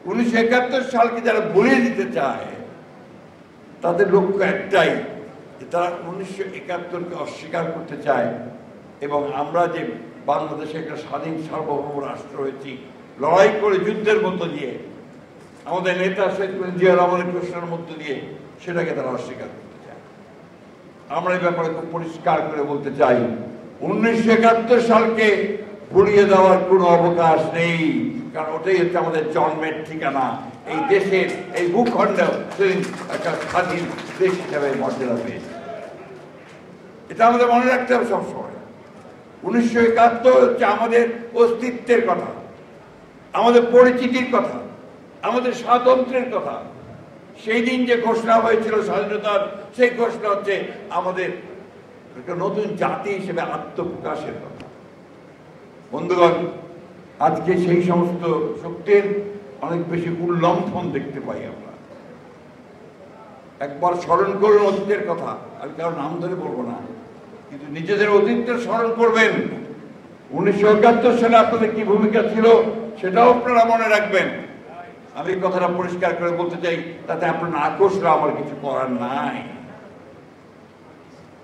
1971 সালকে যারা ভুলিয়ে দিতে চায় তাদের লক্ষ্য একটাই যে তারা 1971কে অস্বীকার করতে চায় এবং আমরা যে বাংলাদেশে একটা স্বাধীন সার্বভৌম রাষ্ট্র হয়েছি লড়াই করে যুদ্ধের মধ্য দিয়ে আমাদের নেতা শহীদ জিয়া রহমানের ঘোষণার মধ্য দিয়ে সেটাকে তারা অস্বীকার করতে চায়। আমরা এই ব্যাপারে খুব পরিষ্কার করে বলতে চাই 1971 সালকে ভুলিয়ে দেওয়ার কোনো অবকাশ নেই, কারণ ওটাই হচ্ছে আমাদের জন্মের ঠিকানা। এই দেশের এই ভূখণ্ড একটা স্বাধীন দেশ হিসাবে মর্যাদা পেয়েছে, এটা আমাদের মনে রাখতে হবে সবসময়। 1971 হচ্ছে আমাদের অস্তিত্বের কথা, আমাদের পরিচিতির কথা, আমাদের স্বাতন্ত্র্যের কথা। সেই দিন যে ঘোষণা হয়েছিল স্বাধীনতার, সেই ঘোষণা হচ্ছে আমাদের একটা নতুন জাতি হিসেবে আত্মপ্রকাশের কথা। বন্ধুগণ, আজকে সেই সমস্ত শক্তির অনেক বেশি উল্লঙ্ঘন দেখতে পাই আমরা। একবার স্মরণ করুন অতীতের কথা, আমি কারো নাম ধরে বলবো না, কিন্তু নিজেদের অতীতের স্মরণ করবেন। 1971 সালে আপনাদের কি ভূমিকা ছিল সেটাও আপনারা মনে রাখবেন। আমি কথাটা পরিষ্কার করে বলতে চাই, তাতে আপনার না কষলে আমার কিছু করার নাই।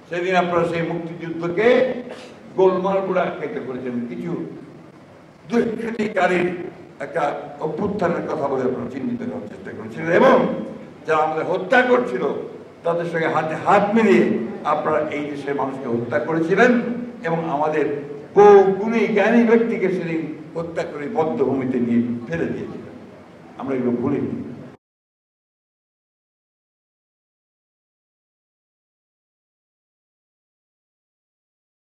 সেদিন আপনারা সেই মুক্তিযুদ্ধকে গোলমাল করে আখ্যায়িত করেছেন, কিছু দুষ্কৃতিকারীর একটা অভ্যুত্থানের কথা বলে আপনারা চিহ্নিত করার চেষ্টা করেছিলেন এবং যারা আমাদের হত্যা করছিল তাদের সঙ্গে হাতে হাত মিলিয়ে আপনারা এই দেশের মানুষকে হত্যা করেছিলেন এবং আমাদের বহু গুণী জ্ঞানী ব্যক্তিকে সেদিন হত্যা করে বদ্ধভূমিতে নিয়ে ফেলে দিয়েছিলেন। আমরা এগুলো ভুলিনি।